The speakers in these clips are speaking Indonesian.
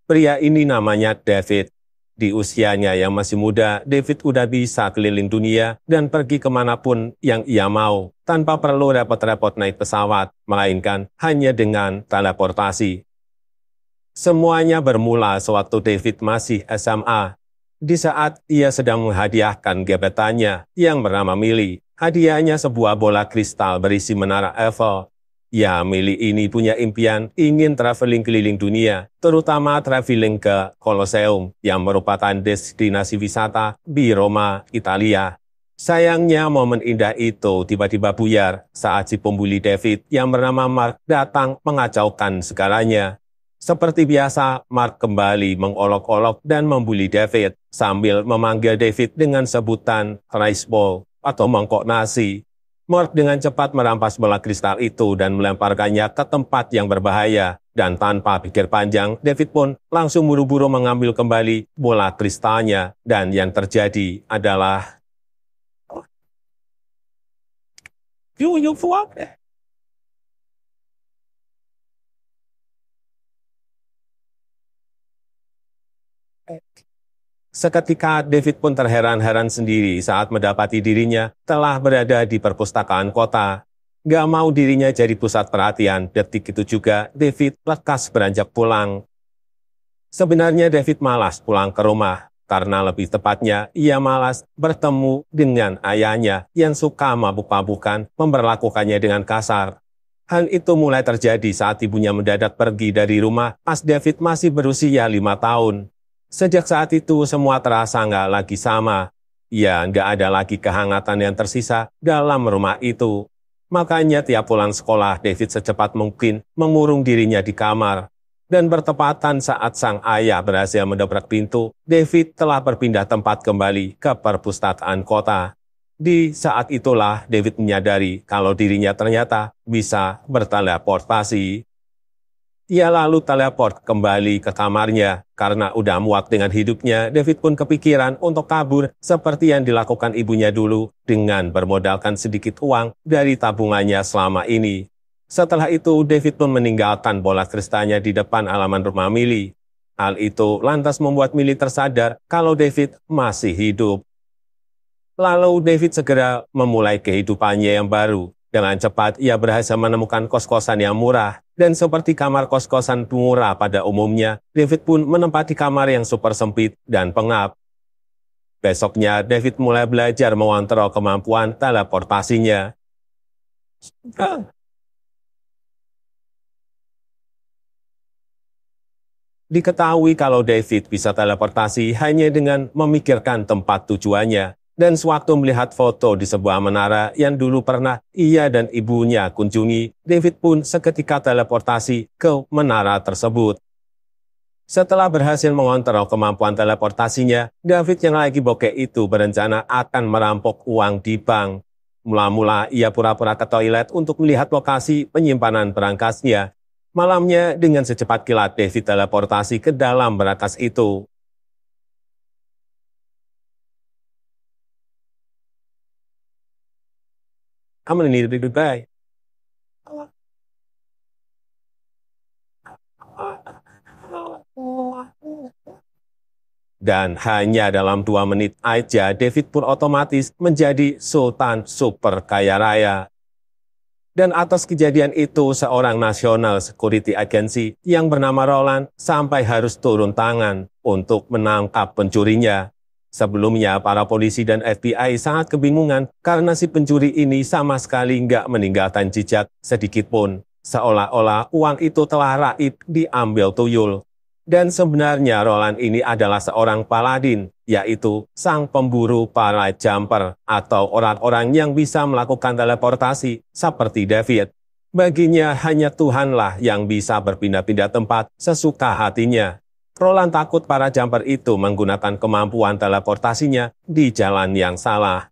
Pria ini namanya David. Di usianya yang masih muda, David udah bisa keliling dunia dan pergi kemanapun yang ia mau, tanpa perlu repot-repot naik pesawat, melainkan hanya dengan teleportasi. Semuanya bermula sewaktu David masih SMA. Di saat ia sedang menghadiahkan gebetannya yang bernama Millie, hadiahnya sebuah bola kristal berisi menara Eiffel. Ya, Millie ini punya impian ingin traveling keliling dunia, terutama traveling ke Colosseum yang merupakan destinasi wisata di Roma, Italia. Sayangnya momen indah itu tiba-tiba buyar saat si pembuli David yang bernama Mark datang mengacaukan segalanya. Seperti biasa, Mark kembali mengolok-olok dan membuli David, sambil memanggil David dengan sebutan rice bowl atau mangkok nasi. Mark dengan cepat merampas bola kristal itu dan melemparkannya ke tempat yang berbahaya. Dan tanpa pikir panjang, David pun langsung buru-buru mengambil kembali bola kristalnya. Dan yang terjadi adalah... Seketika David pun terheran-heran sendiri saat mendapati dirinya telah berada di perpustakaan kota. Gak mau dirinya jadi pusat perhatian, detik itu juga David lekas beranjak pulang. Sebenarnya David malas pulang ke rumah, karena lebih tepatnya ia malas bertemu dengan ayahnya yang suka mabuk-mabukan memperlakukannya dengan kasar. Hal itu mulai terjadi saat ibunya mendadak pergi dari rumah pas David masih berusia 5 tahun. Sejak saat itu semua terasa nggak lagi sama. Ya, nggak ada lagi kehangatan yang tersisa dalam rumah itu. Makanya tiap pulang sekolah, David secepat mungkin mengurung dirinya di kamar. Dan bertepatan saat sang ayah berhasil mendobrak pintu, David telah berpindah tempat kembali ke perpustakaan kota. Di saat itulah David menyadari kalau dirinya ternyata bisa berteleportasi. Ia lalu teleport kembali ke kamarnya. Karena udah muak dengan hidupnya, David pun kepikiran untuk kabur seperti yang dilakukan ibunya dulu dengan bermodalkan sedikit uang dari tabungannya selama ini. Setelah itu, David pun meninggalkan bola kristalnya di depan halaman rumah Millie. Hal itu lantas membuat Millie tersadar kalau David masih hidup. Lalu David segera memulai kehidupannya yang baru. Dengan cepat, ia berhasil menemukan kos-kosan yang murah. Dan seperti kamar kos-kosan murah pada umumnya, David pun menempati kamar yang super sempit dan pengap. Besoknya, David mulai belajar mengontrol kemampuan teleportasinya. Diketahui kalau David bisa teleportasi hanya dengan memikirkan tempat tujuannya. Dan sewaktu melihat foto di sebuah menara yang dulu pernah ia dan ibunya kunjungi, David pun seketika teleportasi ke menara tersebut. Setelah berhasil mengontrol kemampuan teleportasinya, David yang lagi bokeh itu berencana akan merampok uang di bank. Mula-mula ia pura-pura ke toilet untuk melihat lokasi penyimpanan berangkasnya. Malamnya dengan secepat kilat David teleportasi ke dalam berangkas itu. I'm gonna need a big goodbye. Dan hanya dalam 2 menit aja, David pun otomatis menjadi Sultan super kaya raya. Dan atas kejadian itu, seorang National Security Agency yang bernama Roland sampai harus turun tangan untuk menangkap pencurinya. Sebelumnya, para polisi dan FBI sangat kebingungan karena si pencuri ini sama sekali nggak meninggalkan jejak sedikit pun. Seolah-olah uang itu telah raib diambil tuyul. Dan sebenarnya Roland ini adalah seorang paladin, yaitu sang pemburu para jumper atau orang-orang yang bisa melakukan teleportasi seperti David. Baginya hanya Tuhanlah yang bisa berpindah-pindah tempat sesuka hatinya. Roland takut para jumper itu menggunakan kemampuan teleportasinya di jalan yang salah.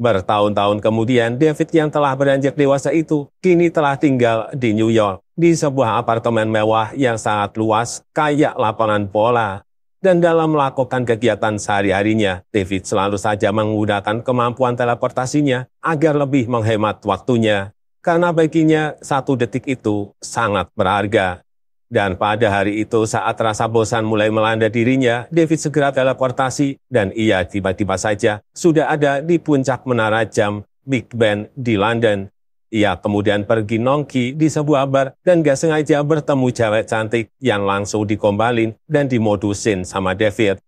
Bertahun-tahun kemudian, David yang telah beranjak dewasa itu kini telah tinggal di New York, di sebuah apartemen mewah yang sangat luas, kayak lapangan bola. Dan dalam melakukan kegiatan sehari-harinya, David selalu saja menggunakan kemampuan teleportasinya agar lebih menghemat waktunya. Karena baginya 1 detik itu sangat berharga. Dan pada hari itu saat rasa bosan mulai melanda dirinya, David segera teleportasi dan ia tiba-tiba saja sudah ada di puncak menara jam Big Ben di London. Ia kemudian pergi nongki di sebuah bar dan gak sengaja bertemu cewek cantik yang langsung digombalin dan dimodusin sama David.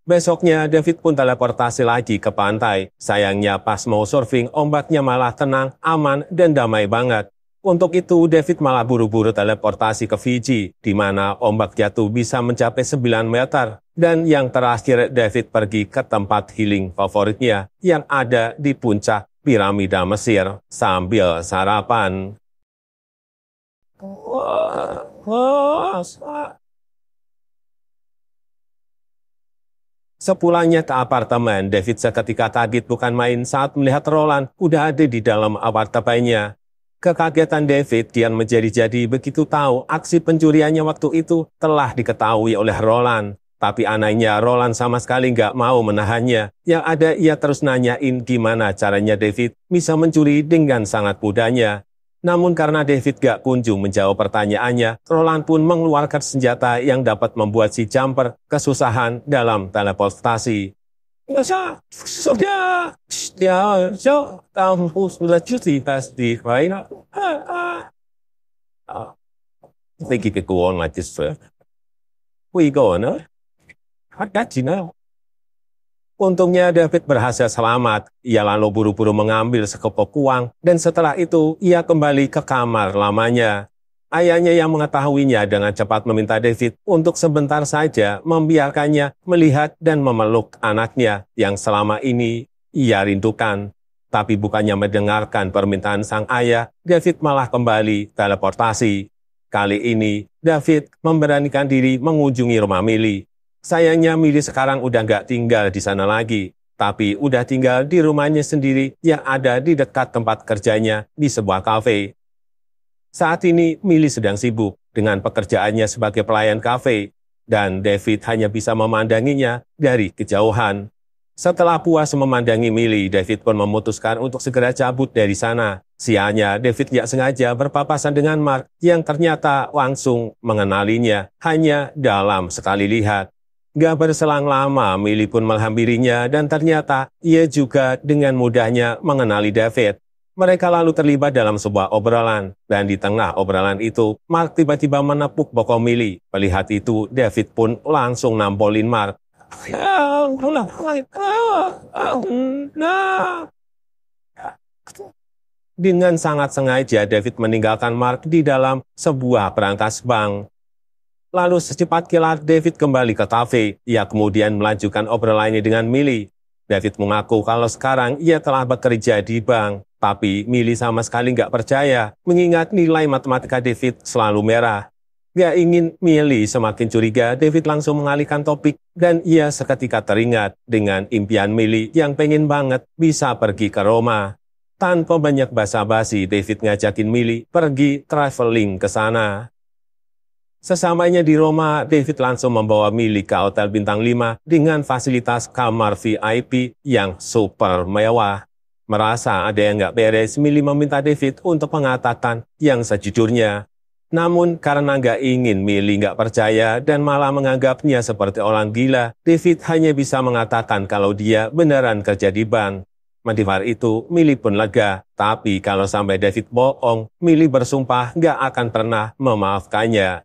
Besoknya, David pun teleportasi lagi ke pantai. Sayangnya pas mau surfing, ombaknya malah tenang, aman, dan damai banget. Untuk itu, David malah buru-buru teleportasi ke Fiji, di mana ombak jatuh bisa mencapai 9 meter. Dan yang terakhir, David pergi ke tempat healing favoritnya, yang ada di puncak piramida Mesir, sambil sarapan. Sepulangnya ke apartemen, David seketika kaget bukan main saat melihat Roland udah ada di dalam apartemennya. Kekagetan David kian menjadi-jadi begitu tahu aksi pencuriannya waktu itu telah diketahui oleh Roland. Tapi anehnya Roland sama sekali nggak mau menahannya. Yang ada ia terus nanyain gimana caranya David bisa mencuri dengan sangat mudahnya. Namun karena David gak kunjung menjawab pertanyaannya, Roland pun mengeluarkan senjata yang dapat membuat si Jumper kesusahan dalam teleportasi. Sudah, kamu sudah cuti pasti, right? I think you could go on like this, sir. Where you going, huh? I got you now. Untungnya David berhasil selamat. Ia lalu buru-buru mengambil sekepok uang, dan setelah itu ia kembali ke kamar lamanya. Ayahnya yang mengetahuinya dengan cepat meminta David untuk sebentar saja membiarkannya melihat dan memeluk anaknya yang selama ini ia rindukan. Tapi bukannya mendengarkan permintaan sang ayah, David malah kembali teleportasi. Kali ini, David memberanikan diri mengunjungi rumah Millie. Sayangnya Millie sekarang udah nggak tinggal di sana lagi, tapi udah tinggal di rumahnya sendiri yang ada di dekat tempat kerjanya di sebuah kafe. Saat ini, Millie sedang sibuk dengan pekerjaannya sebagai pelayan kafe, dan David hanya bisa memandanginya dari kejauhan. Setelah puas memandangi Millie, David pun memutuskan untuk segera cabut dari sana. Sialnya, David tidak sengaja berpapasan dengan Mark yang ternyata langsung mengenalinya hanya dalam sekali lihat. Gak berselang lama, Millie pun menghampirinya dan ternyata ia juga dengan mudahnya mengenali David. Mereka lalu terlibat dalam sebuah obrolan, dan di tengah obrolan itu, Mark tiba-tiba menepuk bokong Millie. Melihat itu, David pun langsung nampolin Mark. Dengan sangat sengaja, David meninggalkan Mark di dalam sebuah brankas bank. Lalu secepat kilat, David kembali ke kafe. Ia kemudian melanjutkan obrolannya dengan Millie. David mengaku kalau sekarang ia telah bekerja di bank. Tapi Millie sama sekali nggak percaya, mengingat nilai matematika David selalu merah. Gak ingin Millie semakin curiga, David langsung mengalihkan topik, dan ia seketika teringat dengan impian Millie yang pengen banget bisa pergi ke Roma. Tanpa banyak basa-basi, David ngajakin Millie pergi traveling ke sana. Sesamanya di Roma, David langsung membawa Millie ke hotel bintang 5 dengan fasilitas kamar VIP yang super mewah. Merasa ada yang nggak beres, Millie meminta David untuk mengatakan yang sejujurnya. Namun karena nggak ingin Millie nggak percaya dan malah menganggapnya seperti orang gila, David hanya bisa mengatakan kalau dia beneran kerja di bank. Mendengar itu, Millie pun lega. Tapi kalau sampai David bohong, Millie bersumpah nggak akan pernah memaafkannya.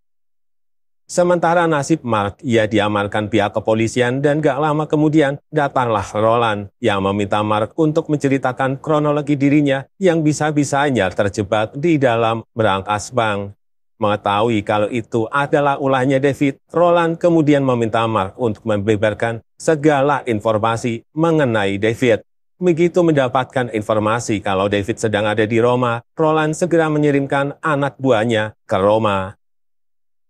Sementara nasib Mark, ia diamankan pihak kepolisian dan gak lama kemudian datanglah Roland yang meminta Mark untuk menceritakan kronologi dirinya yang bisa-bisanya terjebak di dalam brankas bank. Mengetahui kalau itu adalah ulahnya David, Roland kemudian meminta Mark untuk membeberkan segala informasi mengenai David. Begitu mendapatkan informasi kalau David sedang ada di Roma, Roland segera mengirimkan anak buahnya ke Roma.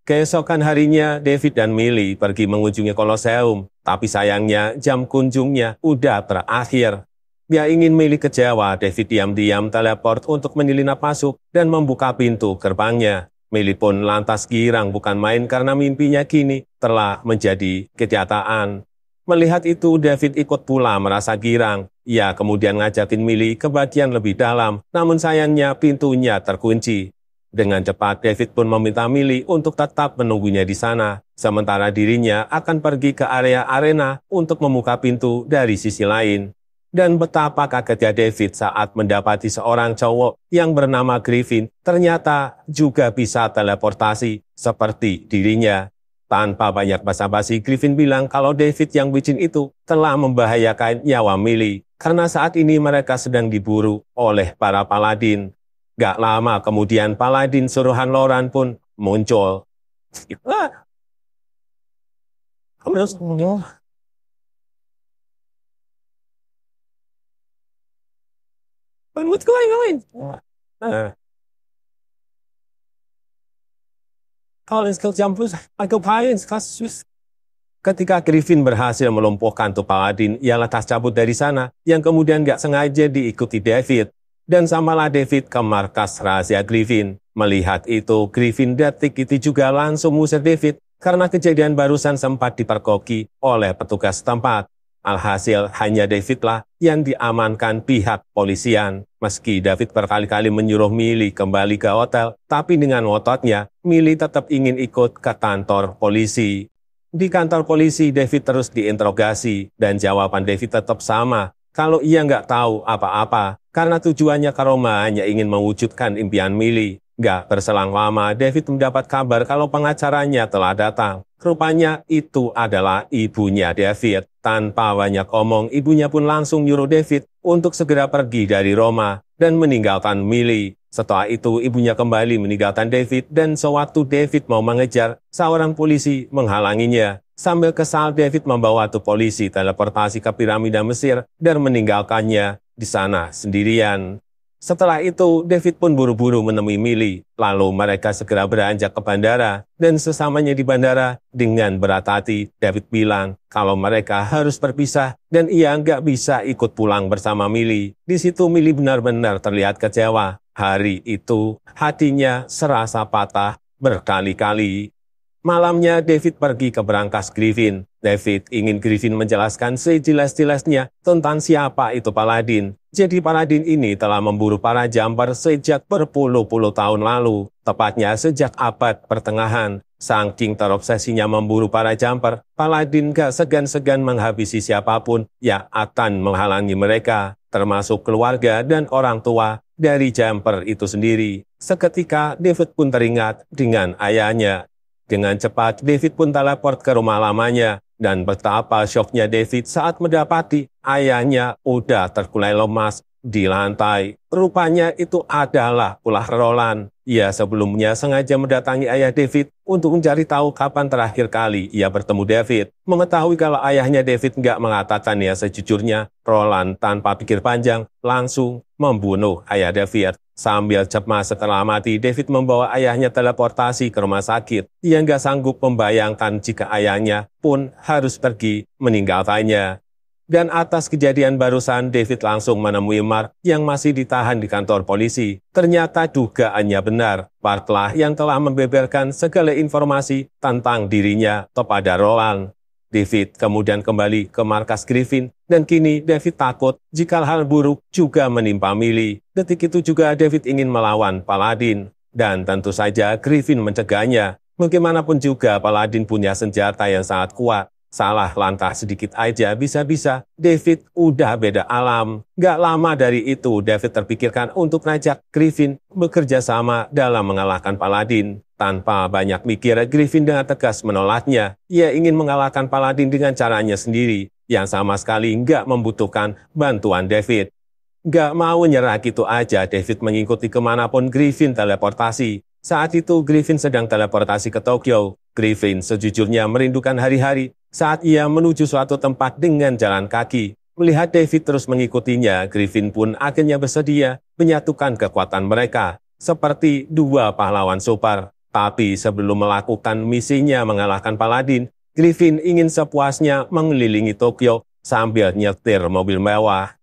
Keesokan harinya, David dan Millie pergi mengunjungi Koloseum, tapi sayangnya jam kunjungnya udah berakhir. Dia ingin Millie kecewa, David diam-diam teleport untuk menyelinap masuk dan membuka pintu gerbangnya. Millie pun lantas girang bukan main karena mimpinya kini telah menjadi kenyataan. Melihat itu, David ikut pula merasa girang. Ia kemudian ngajakin Millie ke bagian lebih dalam, namun sayangnya pintunya terkunci. Dengan cepat, David pun meminta Millie untuk tetap menunggunya di sana, sementara dirinya akan pergi ke area arena untuk membuka pintu dari sisi lain. Dan betapa kagetnya David saat mendapati seorang cowok yang bernama Griffin ternyata juga bisa teleportasi seperti dirinya. Tanpa banyak basa-basi, Griffin bilang kalau David yang licin itu telah membahayakan nyawa Millie, karena saat ini mereka sedang diburu oleh para paladin. Gak lama kemudian paladin suruhan Loran pun muncul. Ah, what's going on? Collins skill jumpers, Michael Pines, Ketika Griffin berhasil melumpuhkan tuh paladin, ia lantas cabut dari sana, yang kemudian gak sengaja diikuti David. Dan samalah David ke markas rahasia Griffin. Melihat itu, Griffin detik itu juga langsung mengusir David, karena kejadian barusan sempat dipergoki oleh petugas setempat. Alhasil, hanya Davidlah yang diamankan pihak polisian. Meski David berkali-kali menyuruh Millie kembali ke hotel, tapi dengan ngototnya, Millie tetap ingin ikut ke kantor polisi. Di kantor polisi, David terus diinterogasi, dan jawaban David tetap sama, kalau ia nggak tahu apa-apa, karena tujuannya ke Roma hanya ingin mewujudkan impian Millie. Nggak berselang lama, David mendapat kabar kalau pengacaranya telah datang. Rupanya itu adalah ibunya David. Tanpa banyak omong, ibunya pun langsung nyuruh David untuk segera pergi dari Roma dan meninggalkan Millie. Setelah itu, ibunya kembali meninggalkan David, dan sewaktu David mau mengejar, seorang polisi menghalanginya. Sambil kesal, David membawa tuh polisi teleportasi ke piramida Mesir dan meninggalkannya di sana sendirian. Setelah itu, David pun buru-buru menemui Millie. Lalu mereka segera beranjak ke bandara, dan sesamanya di bandara, dengan berat hati, David bilang kalau mereka harus berpisah, dan ia nggak bisa ikut pulang bersama Millie. Di situ Millie benar-benar terlihat kecewa. Hari itu, hatinya serasa patah berkali-kali. Malamnya, David pergi ke berangkas Griffin. David ingin Griffin menjelaskan sejelas-jelasnya tentang siapa itu paladin. Jadi paladin ini telah memburu para jumper sejak berpuluh-puluh tahun lalu, tepatnya sejak abad pertengahan. Saking terobsesinya memburu para jumper, paladin gak segan-segan menghabisi siapapun yang akan menghalangi mereka, termasuk keluarga dan orang tua dari jumper itu sendiri. Seketika, David pun teringat dengan ayahnya. Dengan cepat, David pun teleport ke rumah lamanya, dan betapa syoknya David saat mendapati ayahnya udah terkulai lemas di lantai. Rupanya itu adalah ulah Roland. Ia sebelumnya sengaja mendatangi ayah David untuk mencari tahu kapan terakhir kali ia bertemu David. Mengetahui kalau ayahnya David nggak mengatakannya sejujurnya, Roland tanpa pikir panjang langsung membunuh ayah David. Sambil cemas setelah mati, David membawa ayahnya teleportasi ke rumah sakit. Ia nggak sanggup membayangkan jika ayahnya pun harus pergi meninggalkannya. Dan atas kejadian barusan, David langsung menemui Mark yang masih ditahan di kantor polisi. Ternyata dugaannya benar. Marklah yang telah membeberkan segala informasi tentang dirinya kepada Roland. David kemudian kembali ke markas Griffin, dan kini David takut jika hal buruk juga menimpa Millie. Detik itu juga David ingin melawan Paladin, dan tentu saja Griffin mencegahnya. Bagaimanapun juga Paladin punya senjata yang sangat kuat. Salah langkah sedikit aja bisa-bisa David udah beda alam. Gak lama dari itu David terpikirkan untuk ngajak Griffin bekerja sama dalam mengalahkan Paladin. Tanpa banyak mikir, Griffin dengan tegas menolaknya. Ia ingin mengalahkan Paladin dengan caranya sendiri, yang sama sekali nggak membutuhkan bantuan David. Nggak mau nyerah gitu aja, David mengikuti kemanapun Griffin teleportasi. Saat itu Griffin sedang teleportasi ke Tokyo. Griffin sejujurnya merindukan hari-hari saat ia menuju suatu tempat dengan jalan kaki. Melihat David terus mengikutinya, Griffin pun akhirnya bersedia menyatukan kekuatan mereka, seperti dua pahlawan super. Tapi sebelum melakukan misinya mengalahkan Paladin, Griffin ingin sepuasnya mengelilingi Tokyo sambil nyetir mobil mewah.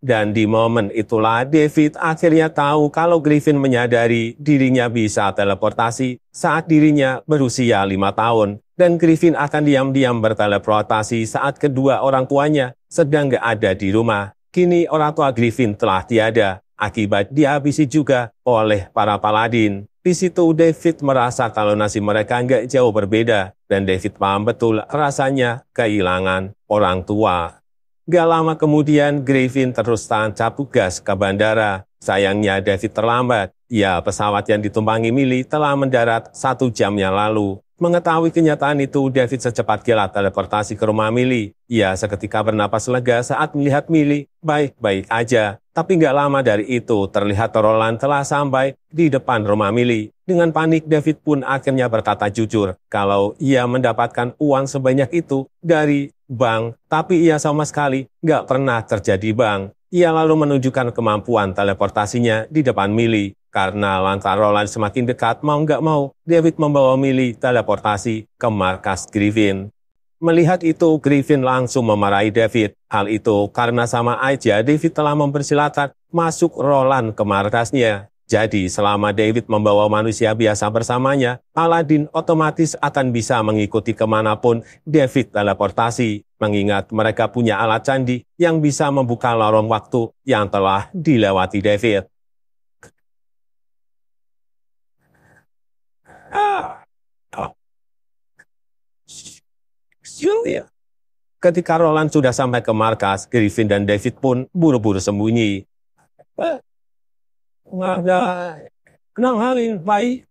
Dan di momen itulah David akhirnya tahu kalau Griffin menyadari dirinya bisa teleportasi saat dirinya berusia 5 tahun. Dan Griffin akan diam-diam berteleportasi saat kedua orang tuanya sedang gak ada di rumah. Kini orang tua Griffin telah tiada, akibat dihabisi juga oleh para paladin. Di situ David merasa kalau nasib mereka nggak jauh berbeda, dan David paham betul rasanya kehilangan orang tua. Gak lama kemudian, Griffin terus tancap gas ke bandara. Sayangnya David terlambat. Ya, pesawat yang ditumpangi Millie telah mendarat 1 jam yang lalu. Mengetahui kenyataan itu, David secepat kilat teleportasi ke rumah Millie. Ia seketika bernapas lega saat melihat Millie baik-baik aja. Tapi nggak lama dari itu, terlihat Roland telah sampai di depan rumah Millie. Dengan panik, David pun akhirnya berkata jujur kalau ia mendapatkan uang sebanyak itu dari bank, tapi ia sama sekali nggak pernah terjadi bank. Ia lalu menunjukkan kemampuan teleportasinya di depan Millie. Karena langkah Roland semakin dekat, mau nggak mau, David membawa Millie teleportasi ke markas Griffin. Melihat itu, Griffin langsung memarahi David. Hal itu karena sama aja David telah mempersilakan masuk Roland ke markasnya. Jadi, selama David membawa manusia biasa bersamanya, Paladin otomatis akan bisa mengikuti kemanapun David teleportasi, mengingat mereka punya alat candi yang bisa membuka lorong waktu yang telah dilewati David. Ketika Roland sudah sampai ke markas, Griffin dan David pun buru-buru sembunyi. Nggak ada kenang hari baik.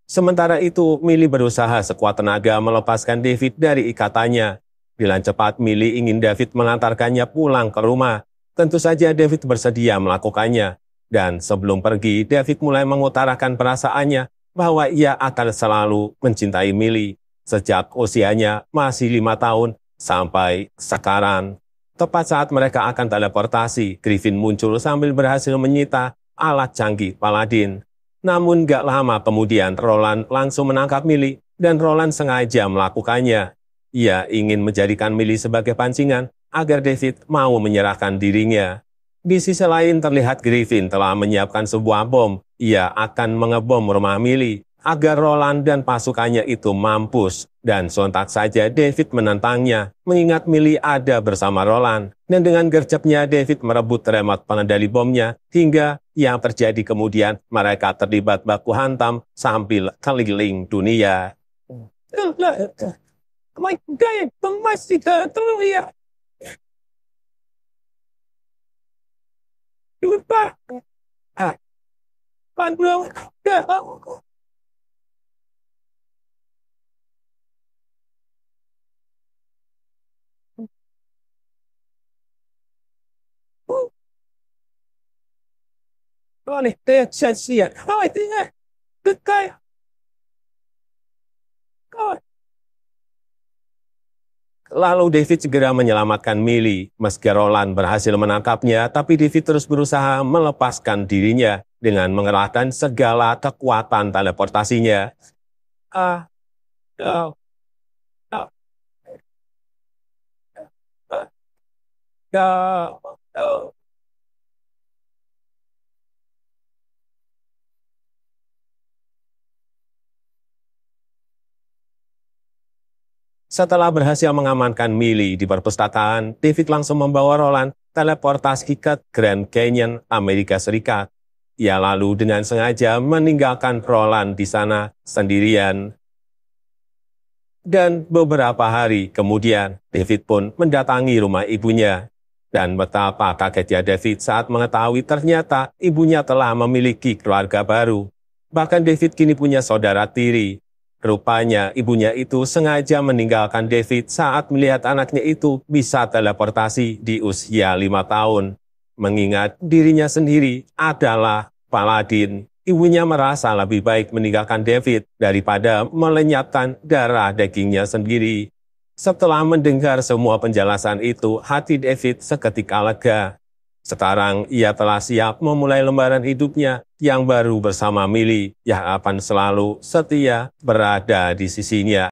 Sementara itu, Millie berusaha sekuat tenaga melepaskan David dari ikatannya. Dengan cepat, Millie ingin David mengantarkannya pulang ke rumah. Tentu saja David bersedia melakukannya. Dan sebelum pergi, David mulai mengutarakan perasaannya bahwa ia akan selalu mencintai Millie. Sejak usianya masih 5 tahun sampai sekarang. Tepat saat mereka akan teleportasi, Griffin muncul sambil berhasil menyita alat canggih Paladin. Namun gak lama kemudian Roland langsung menangkap Millie dan Roland sengaja melakukannya. Ia ingin menjadikan Millie sebagai pancingan agar David mau menyerahkan dirinya. Di sisi lain terlihat Griffin telah menyiapkan sebuah bom. Ia akan mengebom rumah Millie agar Roland dan pasukannya itu mampus. Dan sontak saja David menentangnya, mengingat Millie ada bersama Roland. Dan dengan gercepnya David merebut remote pengendali bomnya, hingga yang terjadi kemudian mereka terlibat baku hantam sambil keliling dunia. Lalu David segera menyelamatkan Millie. Meski Roland berhasil menangkapnya, tapi David terus berusaha melepaskan dirinya dengan mengerahkan segala kekuatan teleportasinya. Setelah berhasil mengamankan Millie di perpustakaan, David langsung membawa Roland teleportasi ke Grand Canyon, Amerika Serikat. Ia lalu dengan sengaja meninggalkan Roland di sana sendirian. Dan beberapa hari kemudian, David pun mendatangi rumah ibunya. Dan betapa kagetnya David saat mengetahui ternyata ibunya telah memiliki keluarga baru. Bahkan David kini punya saudara tiri. Rupanya ibunya itu sengaja meninggalkan David saat melihat anaknya itu bisa teleportasi di usia 5 tahun. Mengingat dirinya sendiri adalah Paladin, ibunya merasa lebih baik meninggalkan David daripada melenyapkan darah dagingnya sendiri. Setelah mendengar semua penjelasan itu, hati David seketika lega. Sekarang ia telah siap memulai lembaran hidupnya yang baru bersama Milly, yang akan selalu setia berada di sisinya.